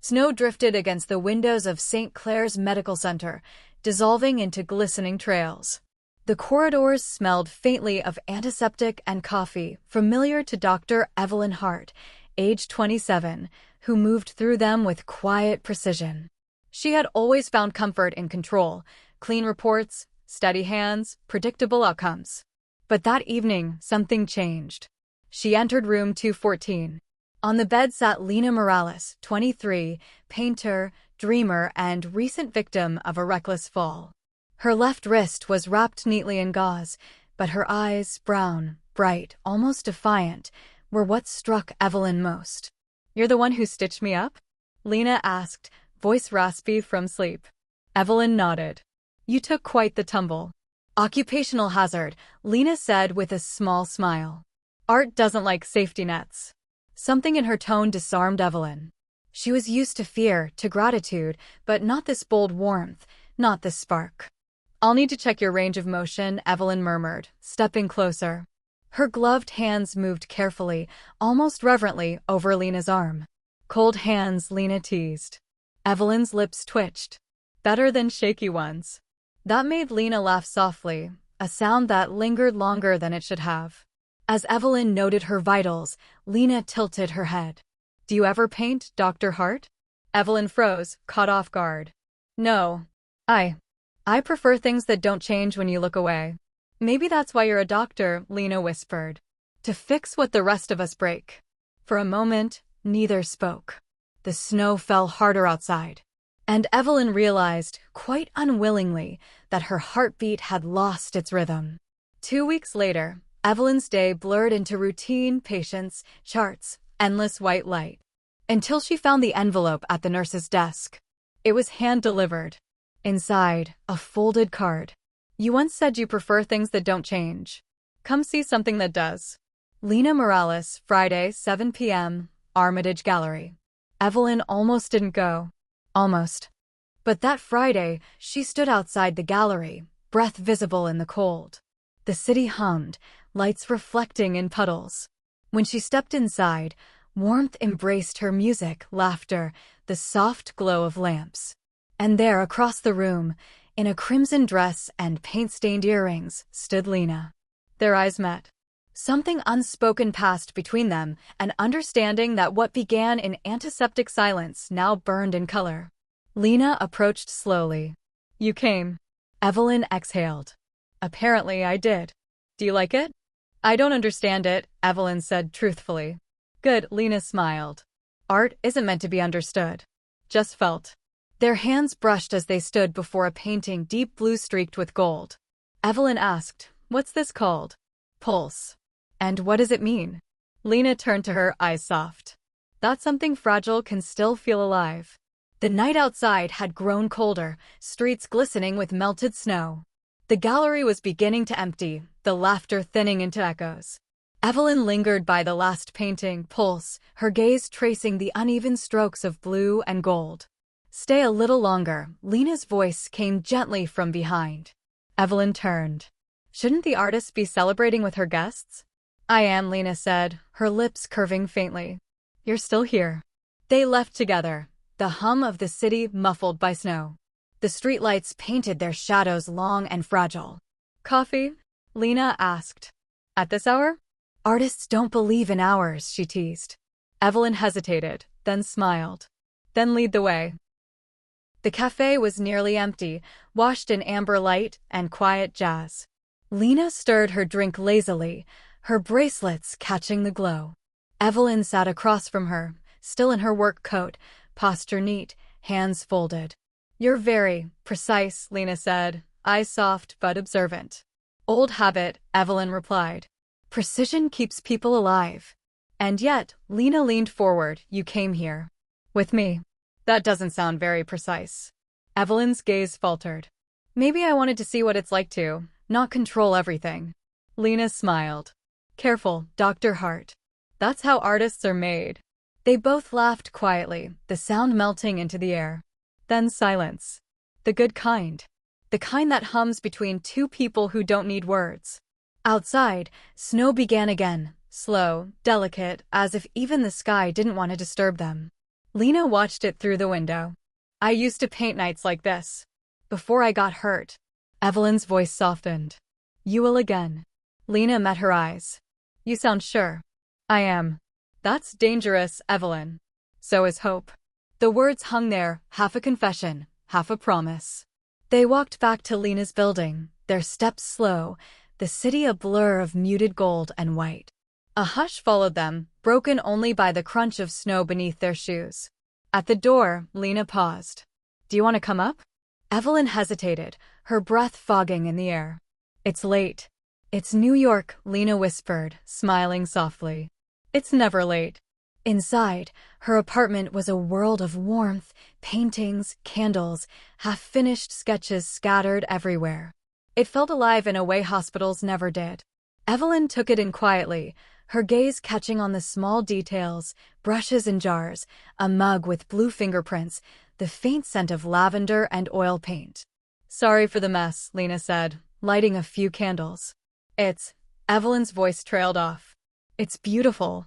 Snow drifted against the windows of St. Clair's Medical Center, dissolving into glistening trails. The corridors smelled faintly of antiseptic and coffee, familiar to Dr. Evelyn Hart, age 27, who moved through them with quiet precision. She had always found comfort in control, clean reports, steady hands, predictable outcomes. But that evening, something changed. She entered room 214. On the bed sat Lena Morales, 23, painter, dreamer, and recent victim of a reckless fall. Her left wrist was wrapped neatly in gauze, but her eyes, brown, bright, almost defiant, were what struck Evelyn most. "You're the one who stitched me up?" Lena asked, voice raspy from sleep. Evelyn nodded. "You took quite the tumble." "Occupational hazard," Lena said with a small smile. "Art doesn't like safety nets." Something in her tone disarmed Evelyn. She was used to fear, to gratitude, but not this bold warmth, not this spark. "I'll need to check your range of motion," Evelyn murmured, stepping closer. Her gloved hands moved carefully, almost reverently, over Lena's arm. "Cold hands," Lena teased. Evelyn's lips twitched. "Better than shaky ones." That made Lena laugh softly, a sound that lingered longer than it should have. As Evelyn noted her vitals, Lena tilted her head. "Do you ever paint, Dr. Hart?" Evelyn froze, caught off guard. "No. I prefer things that don't change when you look away." "Maybe that's why you're a doctor," Lena whispered. "To fix what the rest of us break." For a moment, neither spoke. The snow fell harder outside, and Evelyn realized, quite unwillingly, that her heartbeat had lost its rhythm. 2 weeks later, Evelyn's day blurred into routine, patients, charts, endless white light. Until she found the envelope at the nurse's desk. It was hand-delivered. Inside, a folded card. "You once said you prefer things that don't change. Come see something that does." Lena Morales, Friday, 7 p.m., Armitage Gallery. Evelyn almost didn't go. Almost. But that Friday, she stood outside the gallery, breath visible in the cold. The city hummed, lights reflecting in puddles. When she stepped inside, warmth embraced her, music, laughter, the soft glow of lamps. And there, across the room, in a crimson dress and paint-stained earrings, stood Lena. Their eyes met. Something unspoken passed between them, an understanding that what began in antiseptic silence now burned in color. Lena approached slowly. "You came." Evelyn exhaled. "Apparently I did. Do you like it?" "I don't understand it," Evelyn said truthfully. "Good," Lena smiled. "Art isn't meant to be understood. Just felt." Their hands brushed as they stood before a painting deep blue streaked with gold. Evelyn asked, "What's this called?" "Pulse." "And what does it mean?" Lena turned to her, eyes soft. "That something fragile can still feel alive." The night outside had grown colder, streets glistening with melted snow. The gallery was beginning to empty, the laughter thinning into echoes. Evelyn lingered by the last painting, Pulse, her gaze tracing the uneven strokes of blue and gold. "Stay a little longer," Lena's voice came gently from behind. Evelyn turned. Shouldn't the artist be celebrating with her guests? "I am," Lena said, her lips curving faintly. "You're still here." They left together, the hum of the city muffled by snow. The streetlights painted their shadows long and fragile. "Coffee?" Lena asked. "At this hour?" "Artists don't believe in hours," she teased. Evelyn hesitated, then smiled. "Then lead the way." The cafe was nearly empty, washed in amber light and quiet jazz. Lena stirred her drink lazily, her bracelets catching the glow. Evelyn sat across from her, still in her work coat, posture neat, hands folded. "You're very precise," Lena said, eyes soft but observant. "Old habit," Evelyn replied. "Precision keeps people alive." "And yet," Lena leaned forward, "you came here. With me. That doesn't sound very precise." Evelyn's gaze faltered. "Maybe I wanted to see what it's like to not control everything." Lena smiled. "Careful, Dr. Hart. That's how artists are made." They both laughed quietly, the sound melting into the air. Then silence. The good kind. The kind that hums between two people who don't need words. Outside, snow began again, slow, delicate, as if even the sky didn't want to disturb them. Lena watched it through the window. I used to paint nights like this. Before I got hurt. Evelyn's voice softened. You will again. Lena met her eyes. You sound sure. I am. That's dangerous, Evelyn. So is hope. The words hung there, half a confession, half a promise. They walked back to Lena's building, their steps slow, the city a blur of muted gold and white. A hush followed them, broken only by the crunch of snow beneath their shoes. At the door, Lena paused. Do you want to come up? Evelyn hesitated, her breath fogging in the air. It's late. It's New York, Lena whispered, smiling softly. It's never late. Inside, her apartment was a world of warmth, paintings, candles, half-finished sketches scattered everywhere. It felt alive in a way hospitals never did. Evelyn took it in quietly, her gaze catching on the small details, brushes in jars, a mug with blue fingerprints, the faint scent of lavender and oil paint. Sorry for the mess, Lena said, lighting a few candles. Evelyn's voice trailed off. It's beautiful.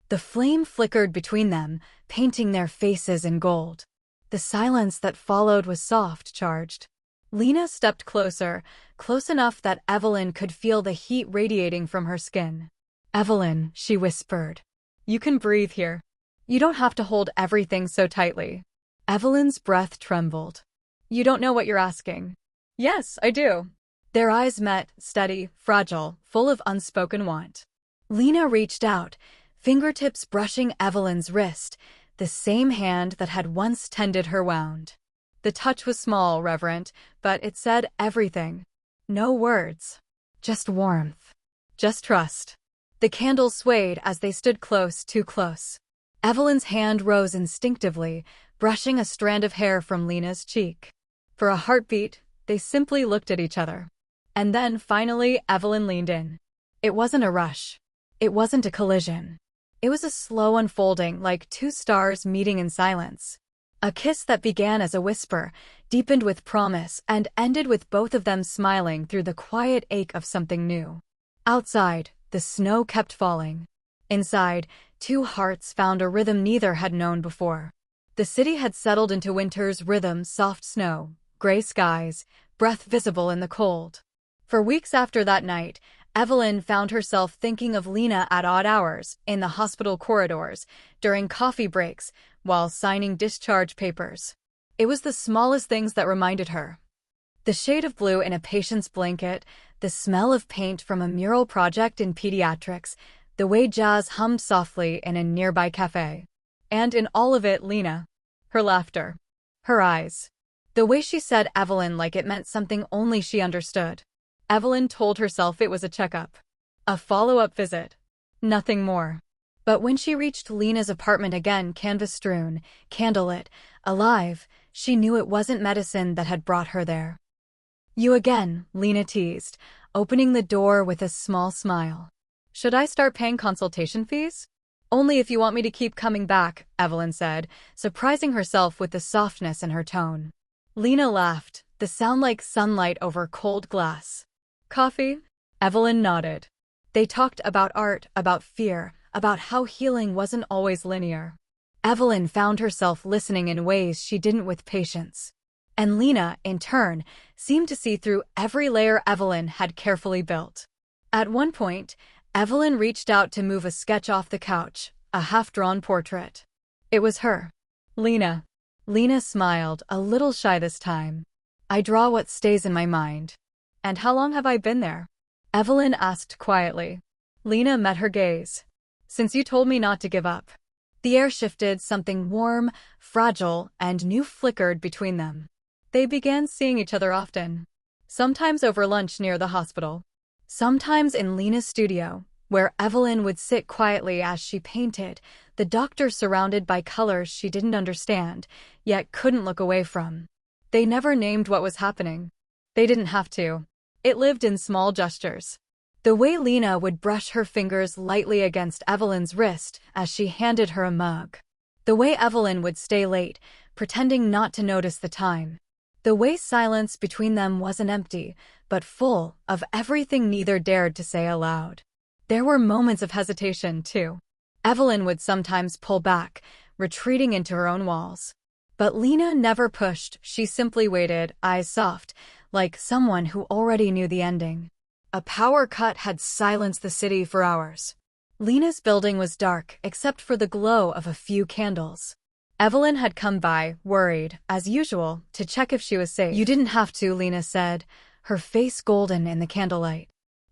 The flame flickered between them, painting their faces in gold. The silence that followed was soft, charged. Lena stepped closer, close enough that Evelyn could feel the heat radiating from her skin. Evelyn, she whispered. You can breathe here. You don't have to hold everything so tightly. Evelyn's breath trembled. You don't know what you're asking. Yes, I do. Their eyes met, steady, fragile, full of unspoken want. Lena reached out, fingertips brushing Evelyn's wrist, the same hand that had once tended her wound. The touch was small, reverent, but it said everything. No words. Just warmth. Just trust. The candles swayed as they stood close, too close. Evelyn's hand rose instinctively, brushing a strand of hair from Lena's cheek. For a heartbeat, they simply looked at each other. And then, finally, Evelyn leaned in. It wasn't a rush. It wasn't a collision. It was a slow unfolding, like two stars meeting in silence. A kiss that began as a whisper, deepened with promise, and ended with both of them smiling through the quiet ache of something new. Outside, the snow kept falling. Inside, two hearts found a rhythm neither had known before. The city had settled into winter's rhythm, soft snow, gray skies, breath visible in the cold. For weeks after that night, Evelyn found herself thinking of Lena at odd hours, in the hospital corridors, during coffee breaks, while signing discharge papers. It was the smallest things that reminded her. The shade of blue in a patient's blanket, the smell of paint from a mural project in pediatrics, the way jazz hummed softly in a nearby cafe. And in all of it, Lena. Her laughter. Her eyes. The way she said Evelyn like it meant something only she understood. Evelyn told herself it was a checkup. A follow-up visit. Nothing more. But when she reached Lena's apartment again, canvas-strewn, candlelit, alive, she knew it wasn't medicine that had brought her there. You again, Lena teased, opening the door with a small smile. Should I start paying consultation fees? Only if you want me to keep coming back, Evelyn said, surprising herself with the softness in her tone. Lena laughed, the sound like sunlight over cold glass. Coffee? Evelyn nodded. They talked about art, about fear, about how healing wasn't always linear. Evelyn found herself listening in ways she didn't with patience. And Lena, in turn, seemed to see through every layer Evelyn had carefully built. At one point, Evelyn reached out to move a sketch off the couch, a half-drawn portrait. It was her. Lena. Lena smiled, a little shy this time. I draw what stays in my mind. And how long have I been there? Evelyn asked quietly. Lena met her gaze. Since you told me not to give up. The air shifted, something warm, fragile, and new flickered between them. They began seeing each other often. Sometimes over lunch near the hospital. Sometimes in Lena's studio, where Evelyn would sit quietly as she painted, the doctor surrounded by colors she didn't understand, yet couldn't look away from. They never named what was happening. They didn't have to. It lived in small gestures. The way Lena would brush her fingers lightly against Evelyn's wrist as she handed her a mug. The way Evelyn would stay late, pretending not to notice the time. The way silence between them wasn't empty, but full of everything neither dared to say aloud. There were moments of hesitation, too. Evelyn would sometimes pull back, retreating into her own walls. But Lena never pushed, she simply waited, eyes soft, like someone who already knew the ending. A power cut had silenced the city for hours. Lena's building was dark, except for the glow of a few candles. Evelyn had come by, worried, as usual, to check if she was safe. "You didn't have to," Lena said, her face golden in the candlelight.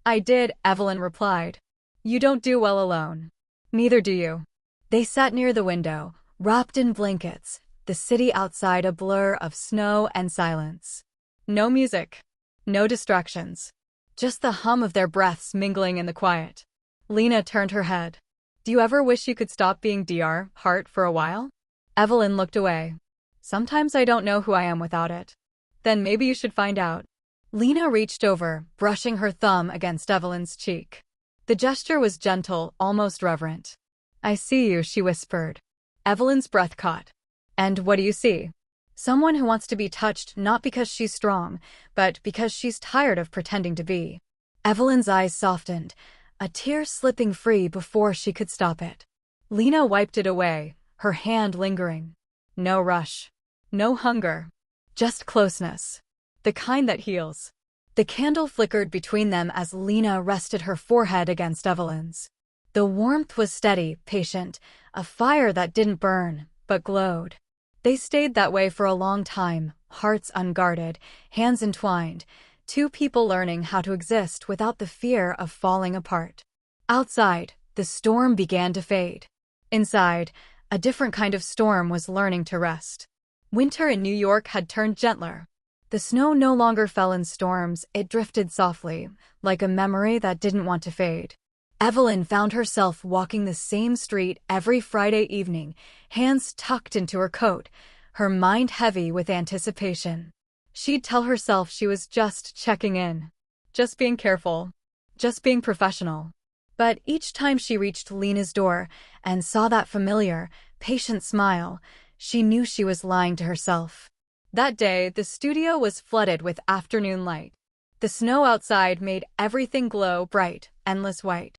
"I did," Evelyn replied. "You don't do well alone. Neither do you." They sat near the window, wrapped in blankets, the city outside a blur of snow and silence. No music. No distractions. Just the hum of their breaths mingling in the quiet. Lena turned her head. "Do you ever wish you could stop being Dr. Hart for a while?" Evelyn looked away. "Sometimes I don't know who I am without it." "Then maybe you should find out." Lena reached over, brushing her thumb against Evelyn's cheek. The gesture was gentle, almost reverent. "I see you," she whispered. Evelyn's breath caught. "And what do you see?" "Someone who wants to be touched not because she's strong, but because she's tired of pretending to be." Evelyn's eyes softened, a tear slipping free before she could stop it. Lena wiped it away, her hand lingering. No rush. No hunger. Just closeness. The kind that heals. The candle flickered between them as Lena rested her forehead against Evelyn's. The warmth was steady, patient, a fire that didn't burn, but glowed. They stayed that way for a long time, hearts unguarded, hands entwined, two people learning how to exist without the fear of falling apart. Outside, the storm began to fade. Inside, a different kind of storm was learning to rest. Winter in New York had turned gentler. The snow no longer fell in storms, it drifted softly, like a memory that didn't want to fade. Evelyn found herself walking the same street every Friday evening, hands tucked into her coat, her mind heavy with anticipation. She'd tell herself she was just checking in, just being careful, just being professional. But each time she reached Lena's door and saw that familiar, patient smile, she knew she was lying to herself. That day, the studio was flooded with afternoon light. The snow outside made everything glow bright, endless white.